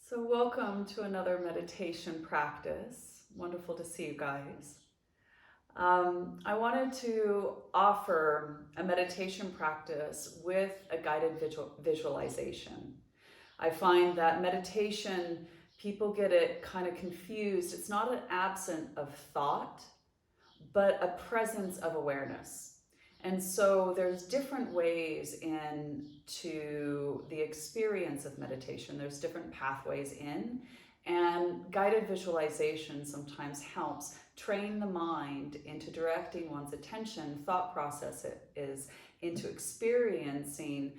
So welcome to another meditation practice. Wonderful to see you guys. I wanted to offer a meditation practice with a guided visualization. I find that meditation, people get it kind of confused. It's not an absence of thought, but a presence of awareness. And so there's different ways into the experience of meditation. There's different pathways in, and guided visualization sometimes helps train the mind into directing one's attention, thought process is into experiencing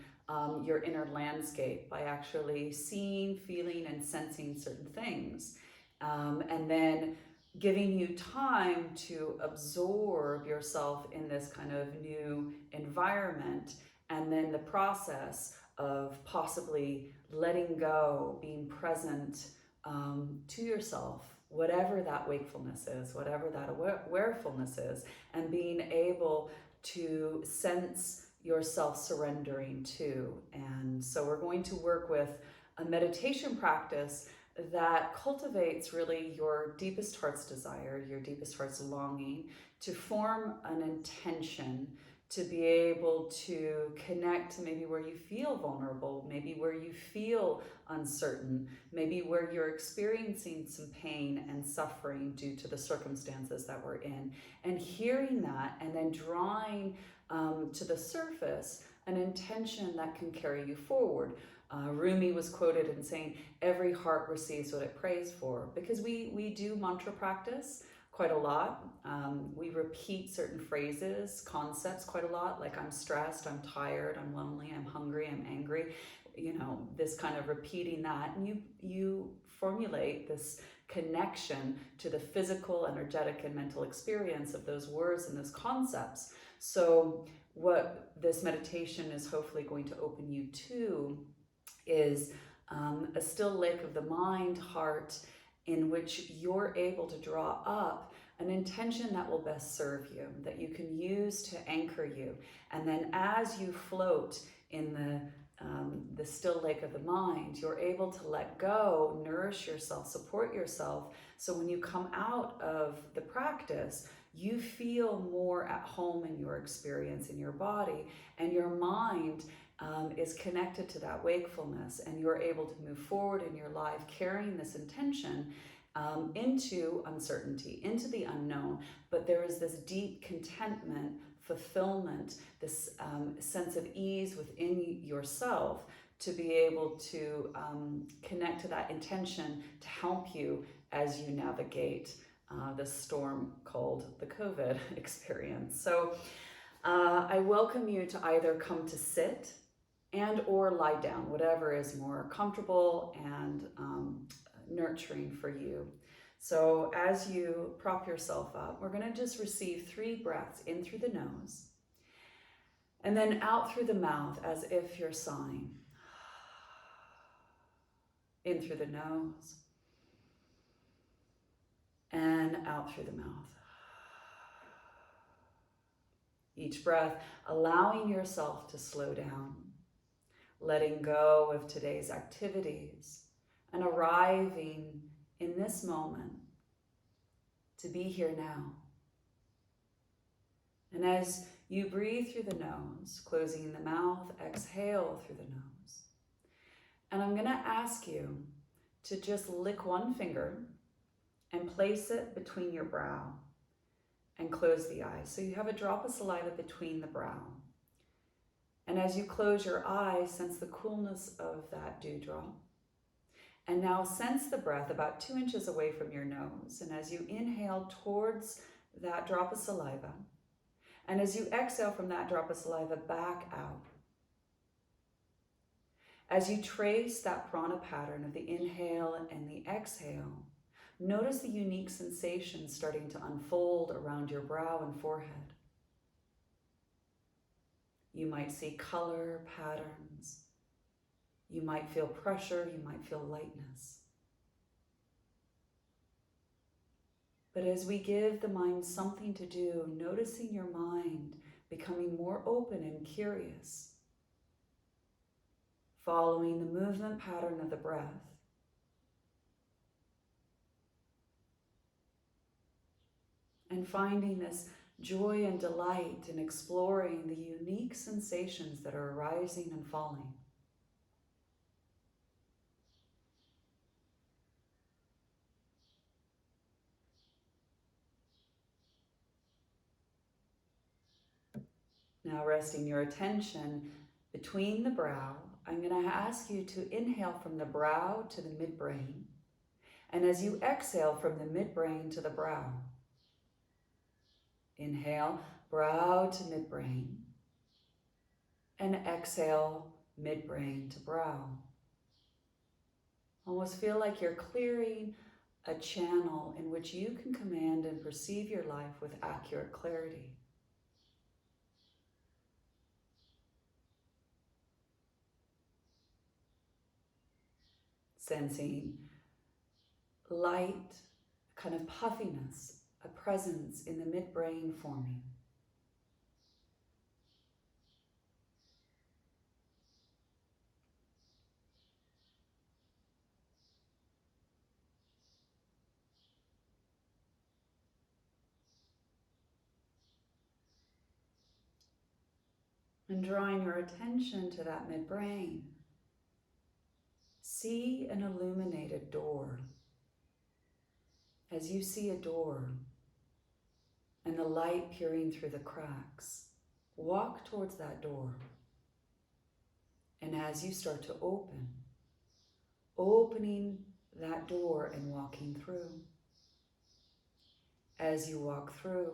your inner landscape by actually seeing, feeling, and sensing certain things. And then giving you time to absorb yourself in this kind of new environment, and then the process of possibly letting go, being present to yourself, whatever that wakefulness is, whatever that awarefulness is, and being able to sense yourself surrendering to. And so we're going to work with a meditation practice that cultivates really your deepest heart's desire, your deepest heart's longing, to form an intention to be able to connect to maybe where you feel vulnerable, maybe where you feel uncertain, maybe where you're experiencing some pain and suffering due to the circumstances that we're in, and hearing that and then drawing to the surface an intention that can carry you forward. Rumi was quoted in saying, every heart receives what it prays for, because we do mantra practice quite a lot. We repeat certain phrases, concepts quite a lot, like I'm stressed, I'm tired, I'm lonely, I'm hungry, I'm angry. This kind of repeating that, and you formulate this connection to the physical, energetic, and mental experience of those words and those concepts. So what this meditation is hopefully going to open you to is a still lake of the mind, heart, in which you're able to draw up an intention that will best serve you, that you can use to anchor you. And then as you float in the still lake of the mind, you're able to let go, nourish yourself, support yourself. So when you come out of the practice, you feel more at home in your experience in your body, and your mind is connected to that wakefulness, and you're able to move forward in your life carrying this intention into uncertainty, into the unknown. But there is this deep contentment, fulfillment, this sense of ease within yourself to be able to connect to that intention to help you as you navigate the storm called the COVID experience. So I welcome you to either come to sit and or lie down, whatever is more comfortable and nurturing for you. So as you prop yourself up, we're going to just receive 3 breaths in through the nose and then out through the mouth as if you're sighing. In through the nose and out through the mouth. Each breath allowing yourself to slow down, letting go of today's activities, and arriving in this moment to be here now. And as you breathe through the nose, closing the mouth, exhale through the nose. And I'm going to ask you to just lick one finger and place it between your brow and close the eyes. So you have a drop of saliva between the brow. And as you close your eyes, sense the coolness of that dewdrop. And now sense the breath about 2 inches away from your nose. And as you inhale towards that drop of saliva, and as you exhale from that drop of saliva back out, as you trace that prana pattern of the inhale and the exhale, notice the unique sensations starting to unfold around your brow and forehead. You might see color, patterns. You might feel pressure, you might feel lightness. But as we give the mind something to do, noticing your mind becoming more open and curious, following the movement pattern of the breath, and finding this joy and delight in exploring the unique sensations that are arising and falling. Now resting your attention between the brow, I'm going to ask you to inhale from the brow to the midbrain. And as you exhale from the midbrain to the brow, inhale, brow to midbrain, and exhale, midbrain to brow. Almost feel like you're clearing a channel in which you can command and perceive your life with accurate clarity. Sensing light, kind of puffiness, a presence in the midbrain forming. And drawing your attention to that midbrain, see an illuminated door. As you see a door and the light peering through the cracks, walk towards that door. And as you start to opening that door and walking through. As you walk through,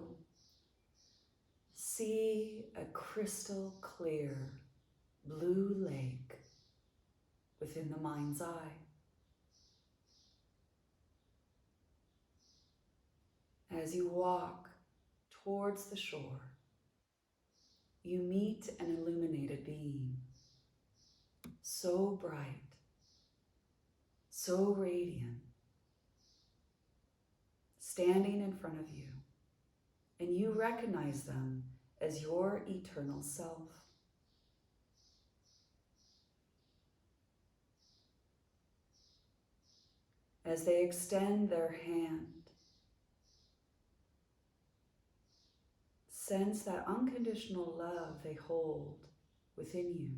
see a crystal clear blue lake within the mind's eye. As you walk towards the shore, you meet an illuminated being, so bright, so radiant, standing in front of you, and you recognize them as your eternal self. As they extend their hand, sense that unconditional love they hold within you.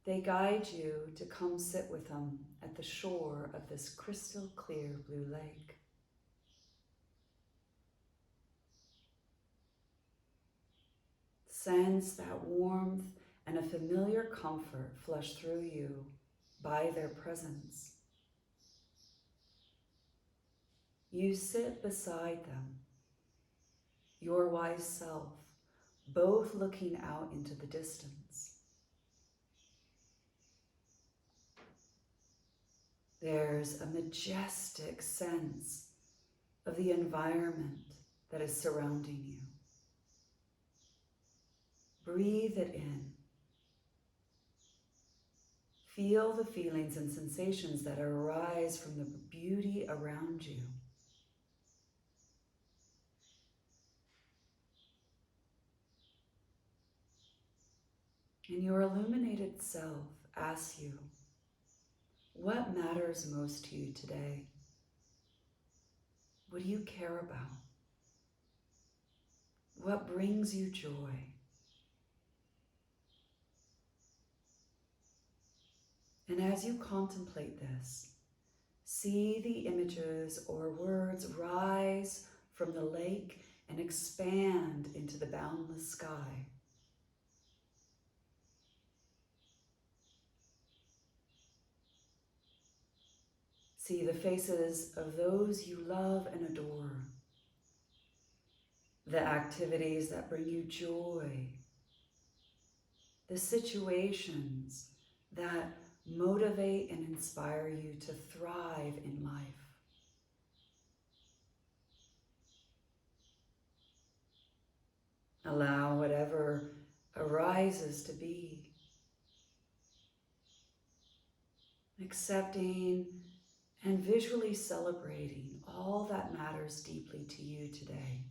They guide you to come sit with them at the shore of this crystal clear blue lake. Sense that warmth and a familiar comfort flush through you by their presence. You sit beside them, your wise self, both looking out into the distance. There's a majestic sense of the environment that is surrounding you. Breathe it in. Feel the feelings and sensations that arise from the beauty around you. And your illuminated self asks you, what matters most to you today? What do you care about? What brings you joy? And as you contemplate this, see the images or words rise from the lake and expand into the boundless sky. See the faces of those you love and adore, the activities that bring you joy, the situations that motivate and inspire you to thrive in life. Allow whatever arises to be, accepting and visually celebrating all that matters deeply to you today.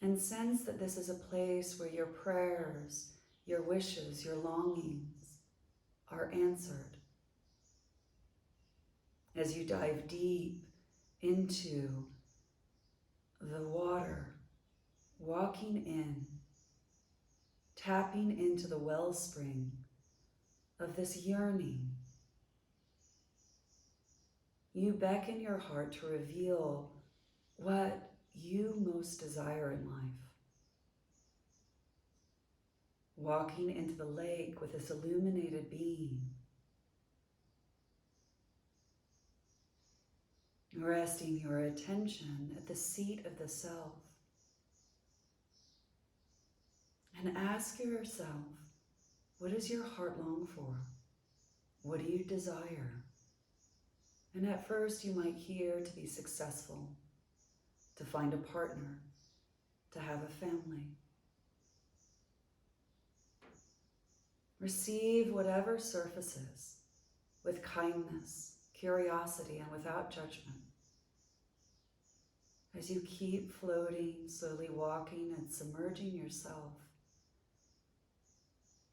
And sense that this is a place where your prayers your wishes, your longings are answered. As you dive deep into the water, walking in, tapping into the wellspring of this yearning, you beckon your heart to reveal what you most desire in life. Walking into the lake with this illuminated being, resting your attention at the seat of the self, and ask yourself, what does your heart long for? What do you desire? And at first you might hear to be successful, to find a partner, to have a family. Receive whatever surfaces with kindness, curiosity, and without judgment. As you keep floating, slowly walking and submerging yourself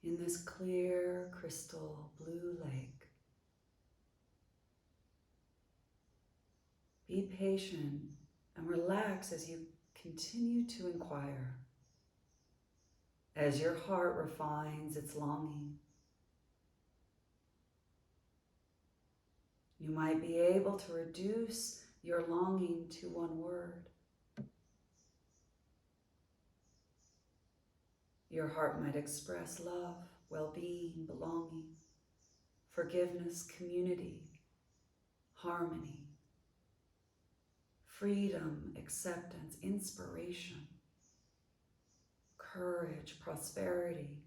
in this clear, crystal blue lake. Be patient and relax as you continue to inquire. As your heart refines its longing, you might be able to reduce your longing to one word. Your heart might express love, well-being, belonging, forgiveness, community, harmony, freedom, acceptance, inspiration, courage, prosperity,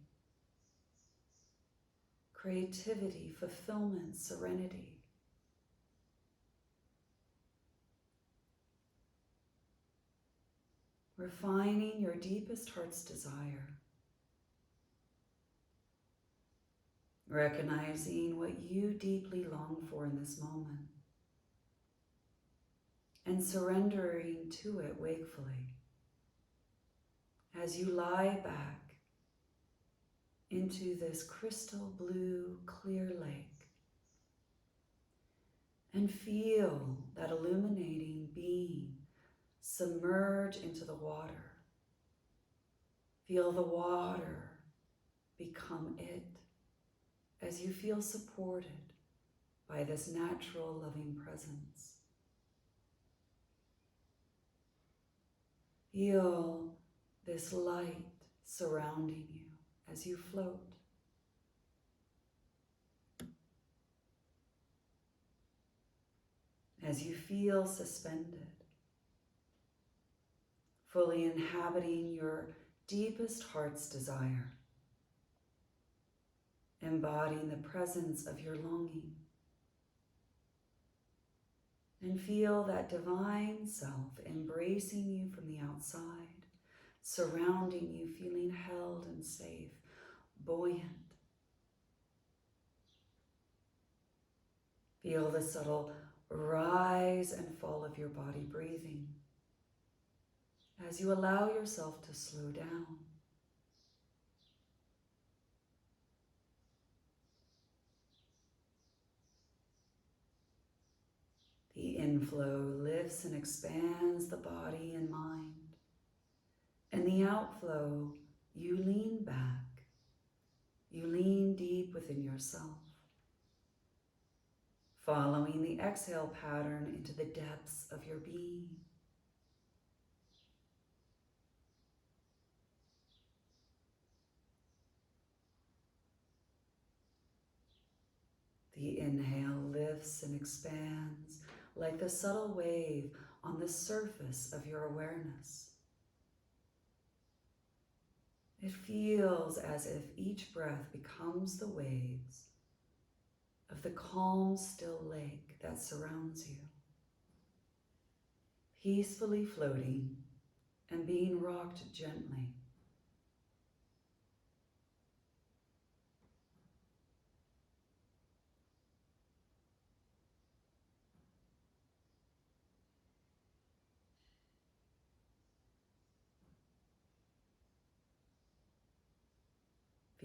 creativity, fulfillment, serenity. Refining your deepest heart's desire. Recognizing what you deeply long for in this moment. And surrendering to it wakefully. As you lie back into this crystal blue, clear lake. And feel that illuminating being submerge into the water. Feel the water become it as you feel supported by this natural loving presence. Feel this light surrounding you as you float. As you feel suspended, fully inhabiting your deepest heart's desire, embodying the presence of your longing. And feel that divine self embracing you from the outside, surrounding you, feeling held and safe, buoyant. Feel the subtle rise and fall of your body breathing as you allow yourself to slow down. The inflow lifts and expands the body and mind. And the outflow, you lean back. You lean deep within yourself, following the exhale pattern into the depths of your being. The inhale lifts and expands like the subtle wave on the surface of your awareness. It feels as if each breath becomes the waves of the calm, still lake that surrounds you, peacefully floating and being rocked gently.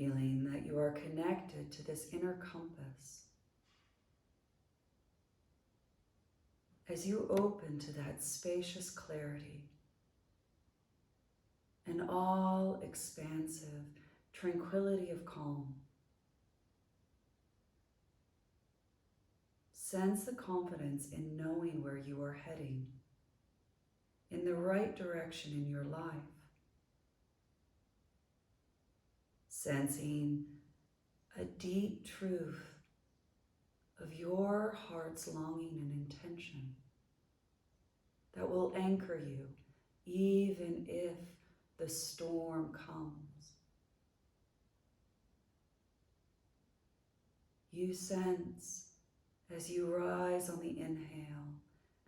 feeling that you are connected to this inner compass. As you open to that spacious clarity and all expansive tranquility of calm, sense the confidence in knowing where you are heading, in the right direction in your life. Sensing a deep truth of your heart's longing and intention that will anchor you even if the storm comes. You sense as you rise on the inhale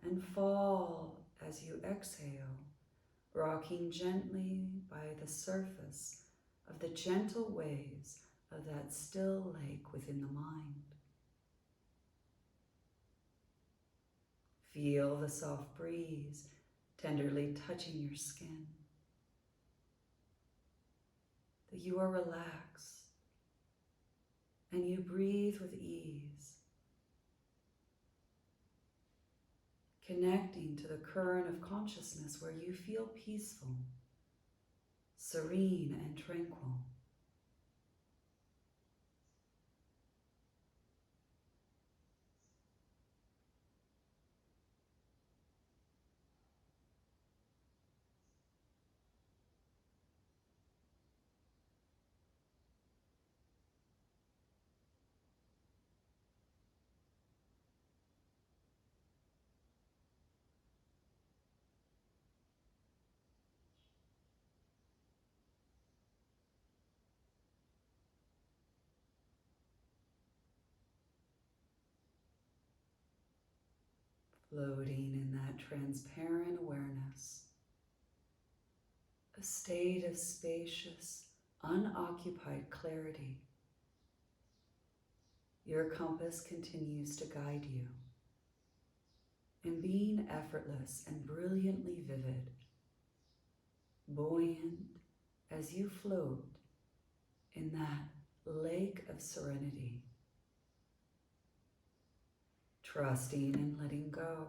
and fall as you exhale, rocking gently by the surface of the gentle waves of that still lake within the mind. Feel the soft breeze tenderly touching your skin, that you are relaxed and you breathe with ease, connecting to the current of consciousness where you feel peaceful, serene, and tranquil. Floating in that transparent awareness, a state of spacious, unoccupied clarity. Your compass continues to guide you, and being effortless and brilliantly vivid, buoyant as you float in that lake of serenity, trusting and letting go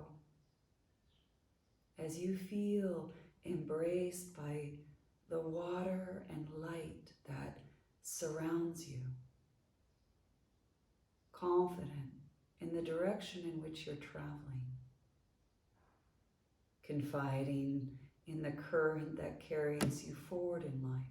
as you feel embraced by the water and light that surrounds you, confident in the direction in which you're traveling, confiding in the current that carries you forward in life.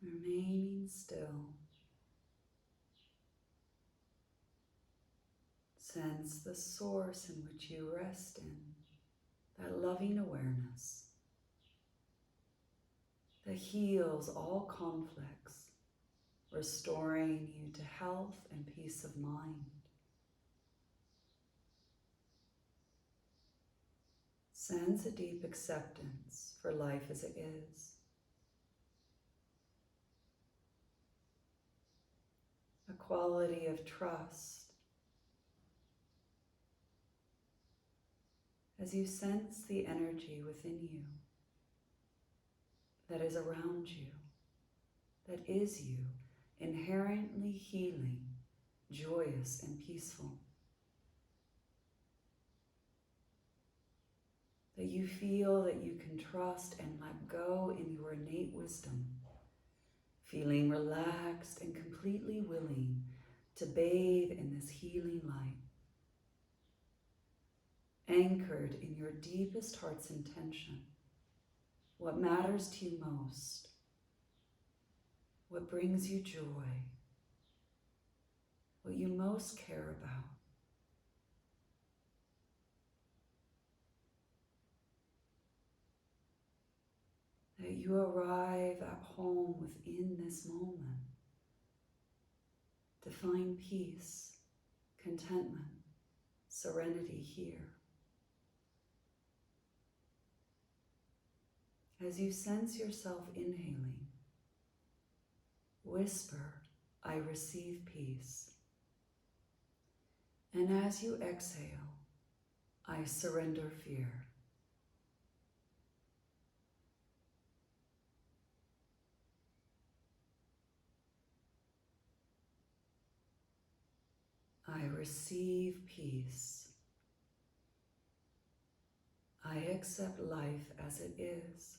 Remaining still, sense the source in which you rest in, that loving awareness that heals all conflicts, restoring you to health and peace of mind. Sense a deep acceptance for life as it is. A quality of trust as you sense the energy within you that is around you, that is you, inherently healing, joyous and peaceful. That you feel that you can trust and let go in your innate wisdom, feeling relaxed and completely willing to bathe in this healing light, anchored in your deepest heart's intention, what matters to you most, what brings you joy, what you most care about. That you arrive at home within this moment to find peace, contentment, serenity here. As you sense yourself inhaling, whisper, "I receive peace." And as you exhale, "I surrender fear." I receive peace. I accept life as it is.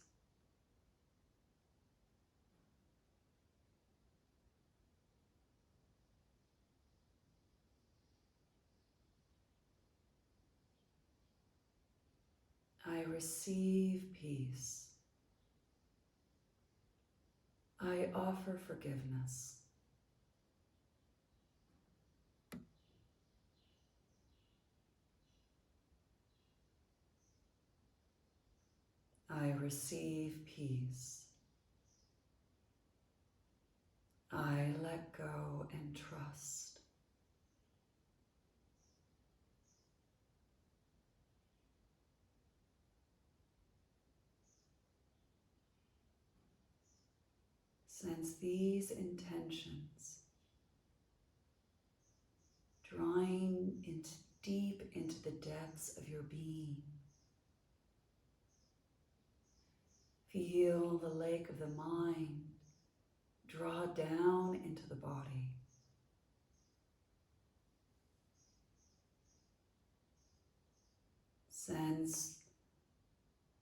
I receive peace. I offer forgiveness. I receive peace. I let go and trust. Sense these intentions drawing deep into the depths of your being. Feel the lake of the mind draw down into the body. Sense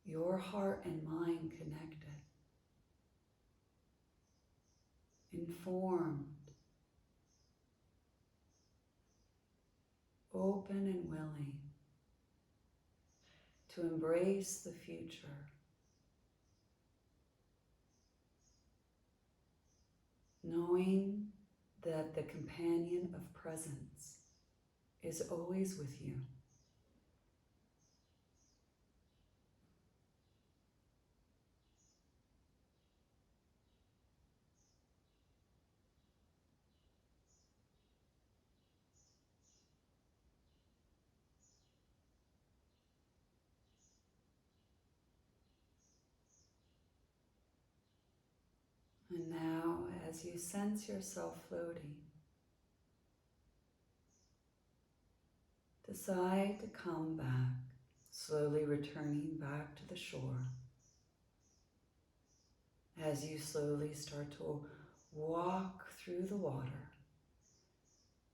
your heart and mind connected, informed, open and willing to embrace the future, knowing that the companion of presence is always with you. And now, as you sense yourself floating, decide to come back, slowly returning back to the shore. As you slowly start to walk through the water,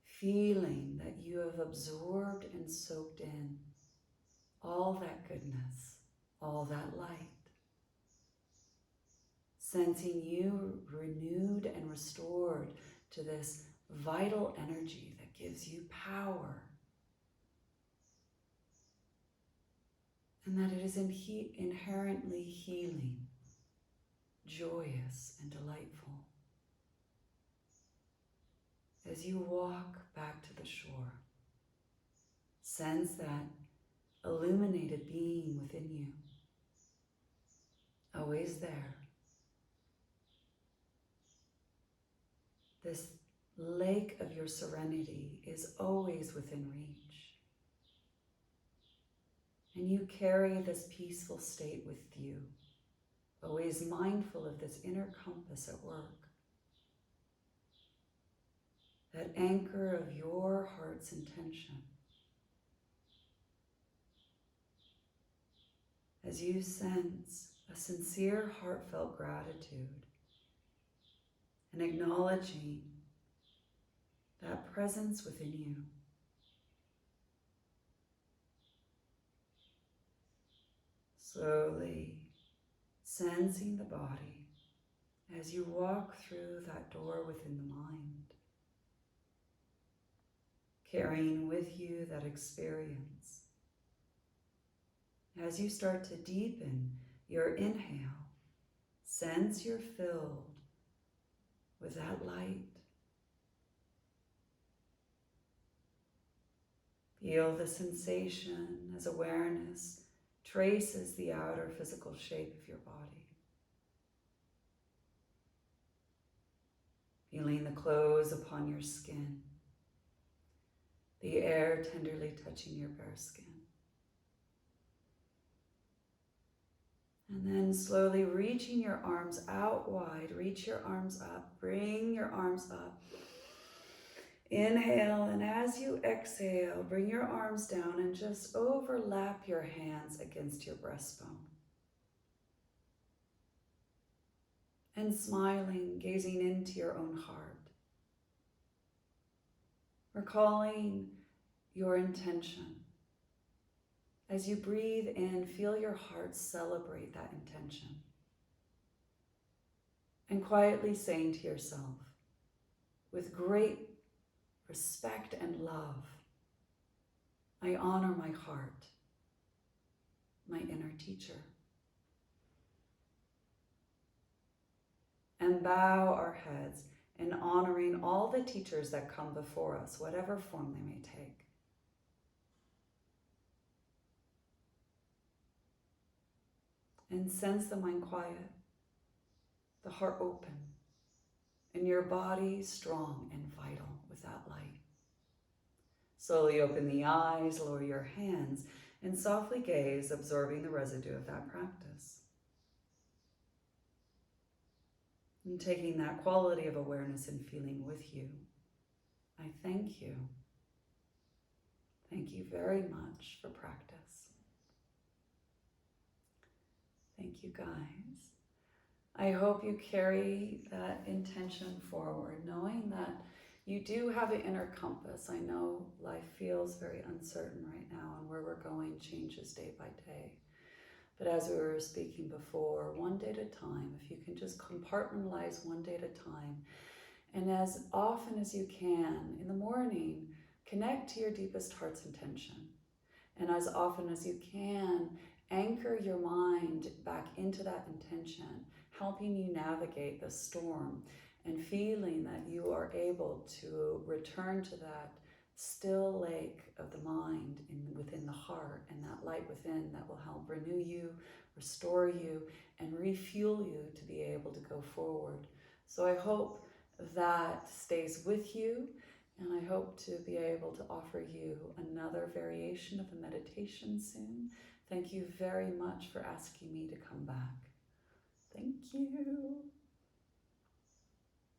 feeling that you have absorbed and soaked in all that goodness, all that light. Sensing you renewed and restored to this vital energy that gives you power. And that it is inherently healing, joyous and delightful. As you walk back to the shore, sense that illuminated being within you, always there. This lake of your serenity is always within reach. And you carry this peaceful state with you, always mindful of this inner compass at work. That anchor of your heart's intention. As you sense a sincere, heartfelt gratitude and acknowledging that presence within you. Slowly sensing the body as you walk through that door within the mind, carrying with you that experience. As you start to deepen your inhale, sense you're filled with that light. Feel the sensation as awareness traces the outer physical shape of your body. Feeling the clothes upon your skin, the air tenderly touching your bare skin. And then slowly reaching your arms out wide, reach your arms up, bring your arms up. Inhale, and as you exhale, bring your arms down and just overlap your hands against your breastbone. And smiling, gazing into your own heart. Recalling your intention. As you breathe in, feel your heart celebrate that intention. And quietly saying to yourself, with great respect and love, I honor my heart, my inner teacher. And bow our heads in honoring all the teachers that come before us, whatever form they may take. And sense the mind quiet, the heart open, and your body strong and vital with that light. Slowly open the eyes, lower your hands, and softly gaze, absorbing the residue of that practice. And taking that quality of awareness and feeling with you, I thank you. Thank you very much for practice. Thank you, guys. I hope you carry that intention forward, knowing that you do have an inner compass. I know life feels very uncertain right now, and where we're going changes day by day. But as we were speaking before, one day at a time, if you can just compartmentalize one day at a time, and as often as you can, in the morning, connect to your deepest heart's intention. And as often as you can, anchor your mind back into that intention, helping you navigate the storm and feeling that you are able to return to that still lake of the mind within the heart, and that light within that will help renew you, restore you, and refuel you to be able to go forward. So I hope that stays with you, and I hope to be able to offer you another variation of the meditation soon. Thank you very much for asking me to come back. Thank you.